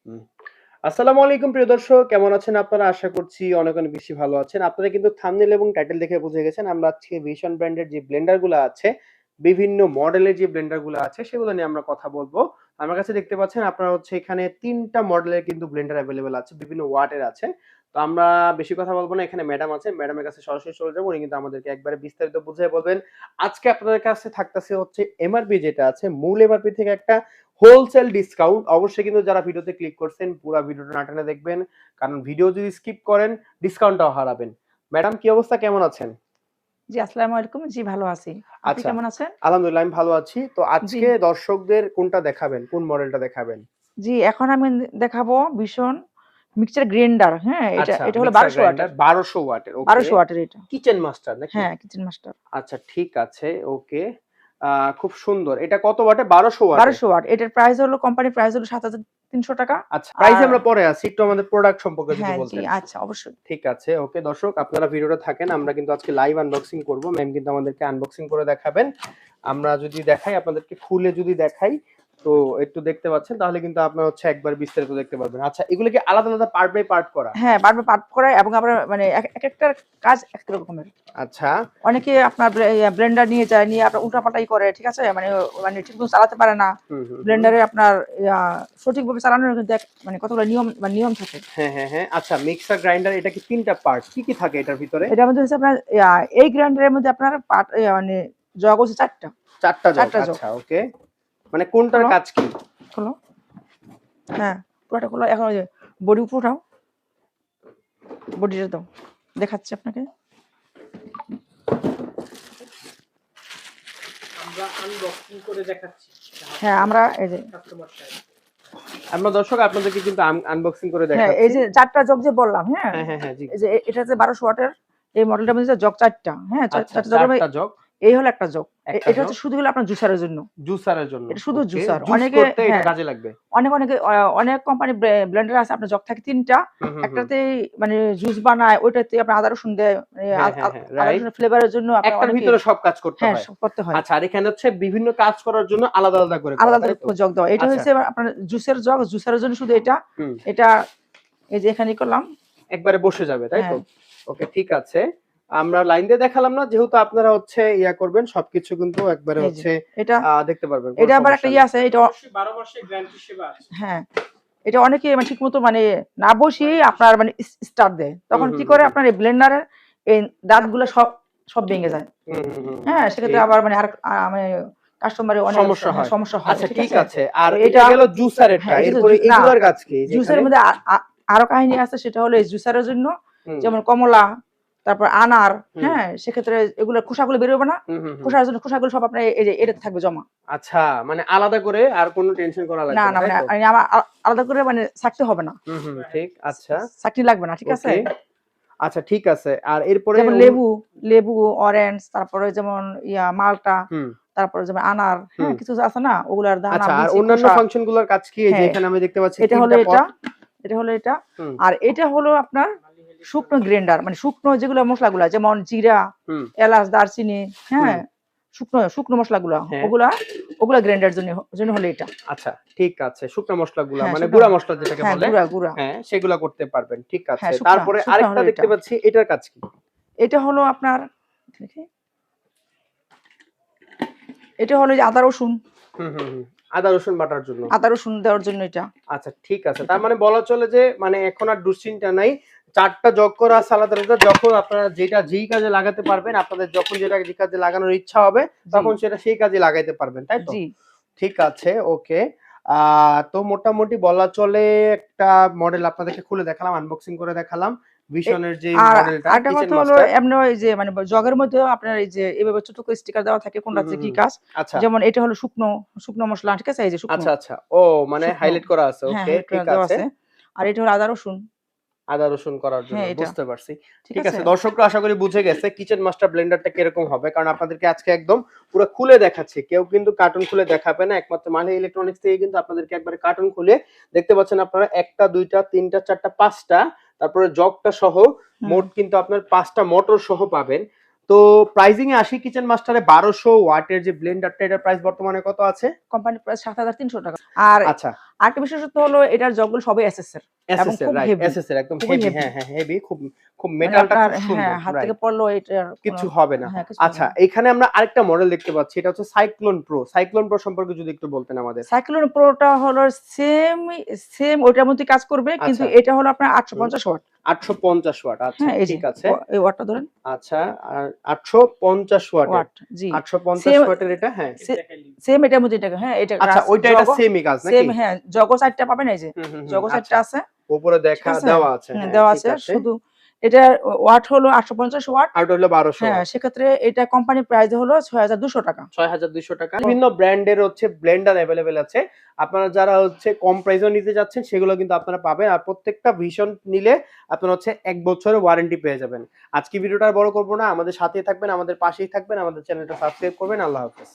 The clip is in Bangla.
হুম। আসসালামু আলাইকুম প্রিয় দর্শক, কেমন আছেন আপনারা? আশা করছি অনেক অনেক বেশি ভালো আছেন। আপনারা কিন্তু থাম্বনেল এবং টাইটেল দেখে বুঝে গেছেন আমরা আজকে ভিশন ব্র্যান্ডের যে ব্লেন্ডার গুলা আছে, বিভিন্ন মডেলের যে ব্লেন্ডার গুলা আছে সেগুলো নিয়ে আমরা কথা বলবো। আমার কাছে দেখতে পাচ্ছেন আপনারা হচ্ছে এখানে ৩ টা মডেলের কিন্তু ব্লেন্ডার এভেইলেবল আছে, বিভিন্ন ওয়াটের আছে। তো আমরা বেশি কথা বলবো না, এখানে ম্যাডাম আছে, ম্যাডামের কাছে সরাসরি চলে যাবো। উনি কিন্তু আমাদেরকে একবারে বিস্তারিত বুঝিয়ে বলবেন। আজকে আপনাদের কাছে থাকতেছে হচ্ছে এমআরপি যেটা আছে, মূল এমআরপি থেকে একটা হোলসেল ডিসকাউন্ট। অবশ্যই কিন্তু যারা ভিডিওতে ক্লিক করছেন পুরো ভিডিওটা না টেনে দেখবেন, কারণ ভিডিও যদি স্কিপ করেন ডিসকাউন্টটাও হারাবেন। ম্যাডাম কি অবস্থা, কেমন আছেন? জি, আসসালামু আলাইকুম। জি, ভালো আছি। আপনি আচ্ছা, কেমন আছেন? আলহামদুলিল্লাহ আমি ভালো আছি। তো জি, আজকে দর্শকদের কোনটা দেখাবেন? কোন মডেলটা দেখাবেন? জি, এখন আমি দেখাবো ভীষণ মিক্সচার গ্রাইন্ডার। হ্যাঁ, এটা আচ্ছা, এটা হলো মিক্সার 1200 গ্রাইন্ডার ওয়াটের। 1200 ওয়াটের। ওকে। 1200 ওয়াটের এটা। কিচেন মাস্টার নাকি? হ্যাঁ, কিচেন মাস্টার। আচ্ছা, ঠিক আছে। ওকে। খুব সুন্দর। এটা কত ওয়াটে? 1200 ওয়াটে? 1200 ওয়াট। এটার প্রাইস হলো কোম্পানির প্রাইস হলো ৳৭,৩০০। আচ্ছা, প্রাইস আর আমরা পরে আসি। একটু আমাদের প্রোডাক্ট সম্পর্কে যদি হ্যাঁ, জি, বলতেন। আচ্ছা অবশ্যই। ঠিক আছে। ওকে দর্শক, আপনারা ভিডিওটা থাকেন। আমরা কিন্তু আজকে লাইভ আনবক্সিং করব। ম্যাম কিন্তু আমাদেরকে আনবক্সিং করে দেখাবেন। আমরা যদি দেখাই, আপনাদেরকে খুলে যদি দেখাই, তো একটু দেখতে পাচ্ছেন, তাহলে কিন্তু আপনারা হচ্ছে একবার বিস্তারিত দেখতে পারবেন। আচ্ছা, এগুলো কি আলাদা আলাদা পার্ট বাই পার্ট করা? হ্যাঁ, বারবার পার্ট করা এবং আমরা মানে একেকটার কাজ এক এক রকমের। আচ্ছা। অনেকে আপনার ব্লেন্ডার নিয়ে যায়, নিয়ে আপনার উল্টাপাল্টাই করে, ঠিক আছে? মানে ঠিকমতো চালাতে পারে না। হুম, হুম, হুম। ব্লেন্ডারে আপনার সঠিকভাবে চালানোর কিন্তু মানে কতগুলো নিয়ম থাকে। হ্যাঁ, হ্যাঁ, হ্যাঁ। আচ্ছা, মিক্সার গ্রাইন্ডার এটা কি ৩ টা পার্ট? কি কি থাকে এটার ভিতরে? এটার মধ্যে হচ্ছে আপনার এই গ্রাইন্ডারের মধ্যে আপনার মানে জগ হচ্ছে ৪ টা। ৪ টা জগ। ৪ টা জগ। আচ্ছা, ওকে। মানে কোনটার খোলো, কাজ কি? খোলো। হ্যাঁ, পুরাটা খোলো। এখন ওই যে বডি উপরে উঠাও। বডিটা দাও। দেখাচ্ছি আপনাকে। আমরা আনবক্সিং করে দেখাচ্ছি। হ্যাঁ, আমরা এই যে কাস্টমার সাইড। আমরা দর্শক আপনাদেরকে কিন্তু আনবক্সিং করে হ্যাঁ, এই দেখাচ্ছি। যে ৪ টা জগ যে বললাম, হ্যাঁ? হ্যাঁ, হ্যাঁ, হ্যাঁ, জি। এই যে এটা হচ্ছে ১২০০ ওয়াটের এই মডেলটার মধ্যে জগ ৪ টা। হ্যাঁ? ৪ আচ্ছা, টা ৪ জগের টা জগ। এই হলো একটা জগ। একটা এটা জগ হচ্ছে শুধু হলো আপনার জুসারের জন্য। জুসারের জন্য। এটা শুধু ওকে। জুসার। জুস অনেকে করতে এটা হ্যাঁ, কাজে লাগবে। অনেকে অনেক কোম্পানি ব্লেন্ডার আছে আপনার জগ থাকে ৩ টা। হুম, হুম, হুম। একটাতেই মানে জুস বানায়, ওইটাতে আপনার আদা রসুন দেয়। মানে হ্যাঁ, হ্যাঁ, হ্যাঁ, আদা রাইট। রসুনের ফ্লেভারের জন্য আপনার একটার অনেকে ভিতরে সব কাজ করতে হ্যাঁ, হয়। সব করতে হয়। আচ্ছা, আর এখানে হচ্ছে বিভিন্ন কাজ করার জন্য আলাদা আলাদা করে করা, আলাদা, তাই আলাদা তো? করে জগ দেওয়া। এটা আচ্ছা। হচ্ছে আপনার জুসের জগ, জুসারের জন্য শুধু এটা। হুম। এটা এই যে এখানে করলাম। একবারে বসে যাবে, তাই তো? হ্যাঁ, ওকে, ঠিক আছে। আমরা লাইন দিয়ে দেখালাম না, যেহেতু আপনারা হচ্ছে ইয়া করবেন, সবকিছু কিন্তু একবারে এই যে হচ্ছে এটা দেখতে পারবেন, কোনো এটা আবার সমস্যা একটা নেই। আছে। এটা অবশ্যই ১২ মাসের গ্যারান্টি সেবা আছে। হ্যাঁ, এটা অনেকে মানে ঠিকমতো মানে না বসিয়েই আপনার মানে স্টার্ট দেয়। হুম, তখন হুম, কি হুম, করে হুম। আপনার এই ব্লেন্ডারের এই দাঁতগুলো সব সব ভেঙে যায়। হুম, হুম, হুম, হুম। হ্যাঁ? সেক্ষেত্রে ঠিক। আবার মানে আর মানে কাস্টমারের অনেক সমস্যা হ্যাঁ, হয়। সমস্যা হয়। আচ্ছা, ঠিক ঠিক আছে? আছে। আর তো এটা এটা গেল জুসারেরটা। হ্যাঁ, এটা তো এরপরে না, এগুলার কাজ কি জুসের যেখানে? মধ্যে আরো কাহিনী আছে। সেটা হলো এই জুসারের জন্য হুম, যেমন কমলা, তারপর আনার, হুম, হ্যাঁ? সেক্ষেত্রে এগুলোর খোসাগুলো বের হবে না। হুম, হুম, হুম। খোসাগুলো সব আপনার এই যে এটাতে থাকবে জমা। আচ্ছা, মানে আলাদা করে আর কোনো টেনশন করা না, লাগবে না, না তাই মানে তো? আমার আলাদা করে মানে ছাকতে হবে না। হুম, হুম, ঠিক। আচ্ছা, ছাকনি লাগবে না। ঠিক আছে? ওকে। আচ্ছা, ঠিক আছে। আর এরপরে যেমন লেবু, অরেঞ্জ, তারপরে যেমন মালটা, হুম, তারপরে যেমন আনার, হ্যাঁ? হুম। কিছু আছে না? ওগুলার দানা, আচ্ছা, আর বিচি, অন্যান্য খোসা। ফাংশন গুলোর কাজ কি? এই যে হ্যাঁ, এখানে আমি দেখতে পাচ্ছি এটা ৩ হলো টা এটা, পট। এটা হলো এটা। হুম, আর এটা হলো আপনার শুকনো গ্রাইন্ডার, মানে শুকনো যেগুলো মসলাগুলা যেমন জিরা, হুম, এলাচ, দারচিনি, হুম। হ্যাঁ? শুকনো মসলাগুলা হ্যাঁ। ওগুলা গ্রাইন্ডার জন্য হলো এটা। আচ্ছা, ঠিক আছে। শুকনা মসলাগুলা হ্যাঁ, মানে শুকনো গুঁড়া মসলা যেটাকে হ্যাঁ, বলে, গুঁড়া। হ্যাঁ, সেগুলা করতে পারবেন। ঠিক আছে। হ্যাঁ, তারপরে শুকনা আরেকটা হলো দেখতে এটা। পাচ্ছি, এটার কাজ কি? এটা হলো আপনার দেখি, এটা হলো যে আদা রসুন। হুম, হুম, হুম। আদা রসুন বাটার জন্য। আদা রসুন দেওয়ার জন্য এটা। আচ্ছা, ঠিক আছে। এটা তার মানে বলা চলে যে মানে এখন আর দুশ্চিন্তা নাই। ৪ টা জগ করা আছে আলাদা, আলাদা। যখন আপনারা যেই কাজে লাগাতে পারবেন, আপনাদের যখন যে কাজে লাগানোর ইচ্ছা হবে, জি, তখন সেটা সেই কাজে লাগাইতে পারবেন, তাই তো? জি। ঠিক আছে, ওকে। আ তো মোটামুটি বলা চলে একটা মডেল আপনাদেরকে খুলে দেখালাম, আনবক্সিং করে দেখালাম। এ ভিশনের যে আর মডেলটা আরেকটা কিচেন কথা হলো মাস্টার। এমনি ওই যে মানে জগের মধ্যেও আপনার এই যে এভাবে ছোট করে স্টিকার দেওয়া থাকে হুম, কোনটাতে হুম, কি হুম। কাজ। আচ্ছা, যেমন এটা হলো শুকনো মসলা, ঠিক আছে? এই যে শুকনো, আচ্ছা, আচ্ছা। ও মানে শুকনো হাইলাইট করা আছে। হ্যাঁ, ওকে, হালকা ঠিক দেওয়া আছে। আছে। আর এটা হলো আদা রসুন। আদা রসুন করার জন্য, হ্যাঁ, এটা। বুঝতে পারছি। ঠিক ঠিক আছে? আছে, দর্শকরা আশা করি বুঝে গেছে কিচেন মাস্টার ব্লেন্ডারটা কিরকম হবে, কারণ আপনাদেরকে আজকে একদম পুরো খুলে দেখাচ্ছি। কেউ কিন্তু কার্টুন খুলে দেখাবে না, একমাত্র মাহি ইলেকট্রনিক্স থেকে কিন্তু আপনাদেরকে একবারে কার্টুন খুলে দেখতে পাচ্ছেন আপনারা। একটা, দুইটা, তিনটা, চারটা, পাঁচটা, তারপরে জগটা সহ হুম। মোট কিন্তু আপনার ৫টা মোটর সহ পাবেন। তো প্রাইজিং এ আসি, কিচেন মাস্টারে ১২০০ ওয়াটের যে ব্লেন্ডারটা, এটার প্রাইস বর্তমানে কত আছে? কোম্পানির প্রাইস ৳৭,৩০০। আর আচ্ছা, আরেকটা বিশেষত্ব হলো এটার জগগুলো সবই এসএস এর এবং এসএস এর খুব রাইট, হেভি, এসএস এর একদম খুবই হেভি, হেভি। হ্যাঁ, হ্যাঁ, হেভি, খুব খুব মানে মেটালটা আপনার খুব হ্যাঁ, সুন্দর, হাত থেকে রাইট। পড়লেও এটার কিছু কোনো হবে না। কিছু হবে আচ্ছা, না। এখানে আমরা আরেকটা মডেল দেখতে পাচ্ছি। এটা হচ্ছে সাইক্লোন প্রো। সাইক্লোন প্রো সম্পর্কে যদি একটু বলতেন আমাদের। সাইক্লোন প্রোটা হলো সেম সেম ওইটার মধ্যে কাজ করবে, কিন্তু আচ্ছা, এটা হলো আপনার হুম, 850 ওয়াট। 850 ওয়াট। আচ্ছা, হ্যাঁ, এই যে ঠিক আছে। এই ওয়াটটা ধরেন। আচ্ছা, আর 850 ওয়াটের। ওয়াট, জি। 850 সেম ওয়াটের এটা, হ্যাঁ। সেম এটার মধ্যে এটা, হ্যাঁ, এটা আচ্ছা, ওইটা এটা জগও সেমই কাজ সেম, নাকি? হ্যাঁ, জগও সাইডটা পাবেন এই যে। হুম, হুম, হুম। জগও সাইডটা আচ্ছা, আছে। উপরে ঠিক দেখা আছে? দেওয়া আছে। হুম, হ্যাঁ, দেওয়া ঠিক আছে। আছে। শুধু এটার ওয়াট হলো 850 ওয়াট। আর ওটা হলো 1200 হ্যাঁ, ওয়াট। সেক্ষেত্রে এটা কোম্পানির প্রাইস হলো ৳৬,২০০ ৳৬,২০০। বিভিন্ন ব্র্যান্ডের হচ্ছে ব্লেন্ডার এভেইলেবল আছে। আপনারা যারা হচ্ছে কম প্রাইসেও নিতে যাচ্ছেন সেগুলো কিন্তু আপনারা পাবেন। আর প্রত্যেকটা ভিশন নিলে আপনারা হচ্ছে ১ বছরের ওয়ারেন্টি পেয়ে যাবেন। আজকে ভিডিওটা আর বড় করব না। আমাদের সাথেই থাকবেন, আমাদের পাশেই থাকবেন, আমাদের চ্যানেলটা সাবস্ক্রাইব করবেন। আল্লাহ হাফেজ।